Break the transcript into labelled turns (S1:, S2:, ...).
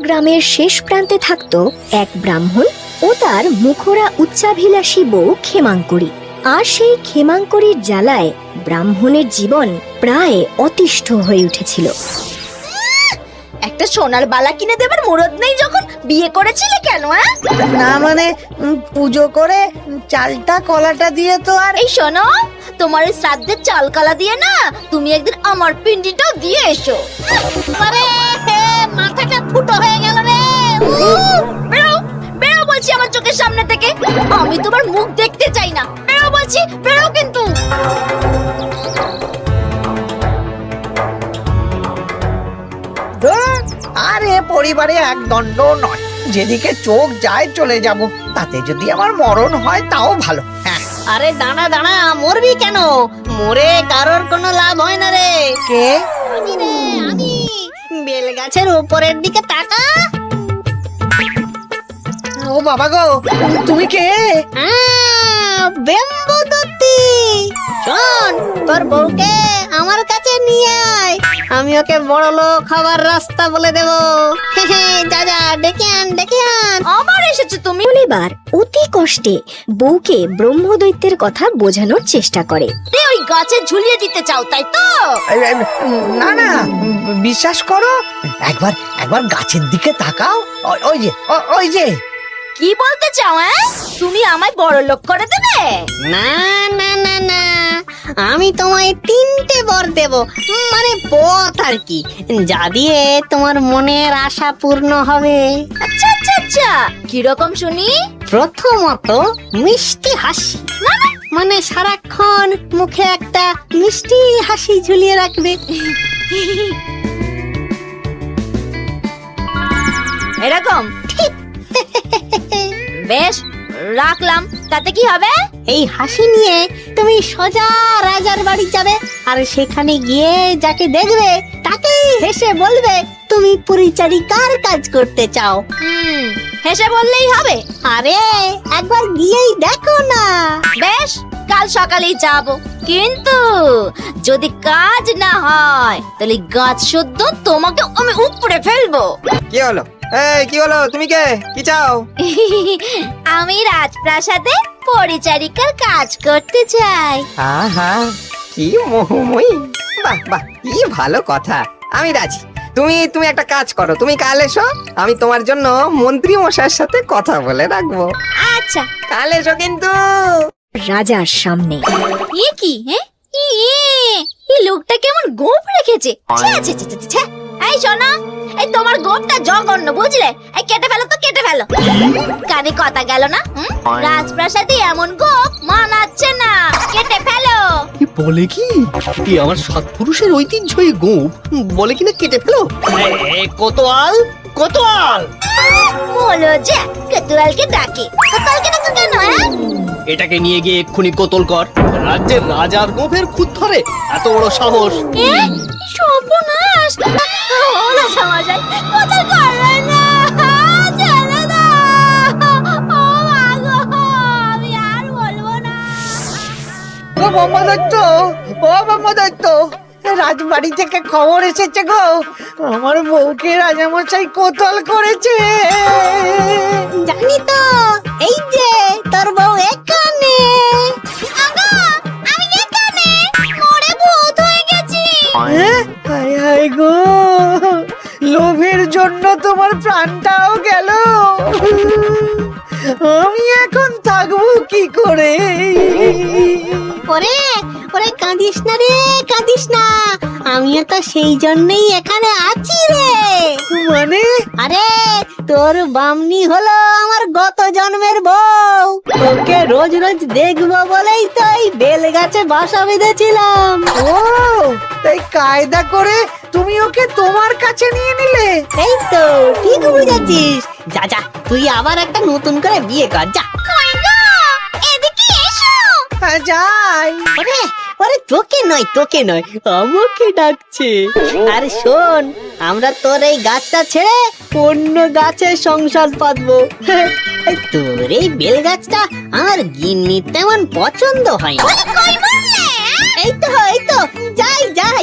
S1: গ্রামের শেষ প্রান্তে থাকত এক ব্রাহ্মণ ও তার মুখরা উচ্চাভিলাষী বউ ক্ষেমাঙ্করী। আর সেই ক্ষেমাঙ্করীর জ্বালায় ব্রাহ্মণের জীবন প্রায় অতিষ্ঠ হয়ে উঠেছিল।
S2: একটা সোনার বালা কিনে দেবার মুরদ নেই যখন বিয়ে করেছিলে কেন?
S3: না মানে পুজো করে চালটা কলাটা দিয়ে তো আর।
S2: এই শোনো, তোমার ওই শ্রাদ্ধের চাল কলা দিয়ে না তুমি একদিন আমার পিন্ডিটাও দিয়ে এসো। আরে মাথাটা ফুটো হয়ে গেল রে। বেরো বেরো বলছি আমার চোখের সামনে থেকে, আমি তোমার মুখ দেখতে চাই না। বেরো বলছি, বেরো কিন্তু।
S3: আরে পরিবারে এক দণ্ড নয়, যেদিকে চোখ যায় চলে যাব, তাতে যদি আমার মরণ হয় তাও ভালো। হ্যাঁ।
S4: আরে দাঁড়া দাঁড়া, মরবি কেন? মরে কারোর কোনো লাভ হয় না রে।
S3: কে?
S4: আমি রে, আমি। বেল গাছের উপরের দিকে তাকা।
S3: ও বাবা গো, তুমি কে?
S4: বেম্বদত্তি। শোন, তোর বউকে আমার কাছে নিয়ে আয়, আমি ওকে বড় লোক হবার রাস্তা বলে দেব। যা যা, ডেকে আন ডেকে আন।
S2: আবার এসেছো তুমি?
S1: এবার অতি কষ্টে বউকে ব্রহ্মদৈত্যের কথা বোঝানোর চেষ্টা করে।
S2: ওই গাছে ঝুলিয়ে দিতে চাও তাই তো?
S3: না না, বিশ্বাস করো, একবার একবার গাছের দিকে তাকাও। ওই যে ওই যে।
S2: কি বলতে চাও? তুমি আমায় বড় লোক করে দেবে?
S4: না না না না, আমি তোমায় 3টে বর দেব, মানে পথ আর কি, যা দিয়ে তোমার মনের আশা পূর্ণ হবে।
S2: আচ্ছা আচ্ছা আচ্ছা, কিরকম শুনি?
S4: প্রথমত মিষ্টি হাসি, মানে সারাক্ষণ মুখে একটা মিষ্টি হাসি ঝুলিয়ে রাখবে।
S2: এরকম? বেশ, রাখলাম, তাতে কি হবে?
S4: এই হাসি নিয়ে তুমি সোজা রাজার বাড়ি যাবে, আর সেখানে গিয়ে যাকে দেখবে তাকেই হেসে বলবে তুমি পরিচারিকার কাজ করতে চাও।
S2: হেসে বললেই হবে?
S4: আরে একবার গিয়েই দেখো না।
S2: বেশ, কাল সকালেই যাব, কিন্তু যদি কাজ না হয় তাহলে গাছ শুদ্ধ তোমাকে আমি উপরে ফেলবো।
S5: কি হলো? এই কি হলো? তুমি কে? কি চাও?
S2: আমি রাজপ্রাসাদে পরিচারিকার কাজ করতে চাই।
S5: আহা, কি মোহময়ী! বাহ বাহ, কি ভালো কথা। আমি রাজি। তুমি তুমি একটা কাজ করো, তুমি কাল এসো, আমি তোমার জন্য মন্ত্রী মশাইয়ের সাথে কথা বলে রাখবো।
S2: আচ্ছা,
S5: কাল এসো কিন্তু।
S1: রাজার সামনে
S2: এ কি? এই লোকটা কেমন গোপ রেখেছে। ছ্যা, ছ্যা, ছ্যা, ছ্যা, ছ্যা। এই শোনো, এই তোমার গোপটা জঘন্য, বুঝলে? এই কেটে ফেলো তো, কেটে ফেলো। কানে কথা গেল না? রাজপ্রাসাদে এমন গোপ মানাচ্ছে না, কেটে ফেলো।
S6: কি বলে কি? কি আমার সাত পুরুষের ঐতিহ্যই গোপ বলে কিনা কেটে ফেলো। কোতোয়াল কোতোয়াল,
S2: বলো যে কোতোয়ালকে ডাকে। কোতোয়ালকে ডাকো কেন?
S6: এটাকে নিয়ে গিয়ে এক্ষুনি কোতল কর। রাজ্যের রাজার গোফের খুদ ধরে এত বড় সাহস!
S2: সর্বনাশ! ওলা সমাজাই কোতোয়াল করবে না, ছেড়ে দাও। ও মা গো, আমি আর বলবো না।
S3: ও ব্রহ্মদত্ত, ও ব্রহ্মদত্ত, রাজবাড়ি থেকে খবর এসেছে গো, আমার বউকে রাজামশাই কোতল করেছে।
S4: জানি তো, এই যে তোর বউ এখানে।
S2: আমি এখানে মরে ভূত হয়ে গেছি।
S3: হায় হায় গো, লোভের জন্য তোমার প্রাণটাও গেল। আমি এখন থাকবো কি করে?
S4: ওরে ওরে, কাঁদিস না রে, কাঁদিস না, আমিও তো সেই জন্যই এখানে আছি রে।
S3: মানে?
S4: আরে তোর বামনি হলো আমার গত জন্মের বউ, ওকে রোজ রোজ দেখবো বলেই তো এই বেল গাছে বাসা বেঁধেছিলাম।
S3: ও, তাই কায়দা করে তুমি ওকে তোমার কাছে নিয়ে নিলে?
S4: এই তো ঠিক বুঝেছিস। যা যা, তুই আবার একটা নতুন করে বিয়ে কর, যা।
S2: এদিকে এসো।
S3: হ্যাঁ, যাই।
S4: ওরে ওরে, তোকে নয় তোকে নয়, আমাকে ডাকছে। আর শোন, আমরা তোর এই গাছটা ছেড়ে অন্য গাছে সংসার পাতবো। এই তোর এই বেল গাছটা আমার গিন্নি তেমন পছন্দ হয় না।
S2: কই বললে?
S4: এই তো যাই যাই।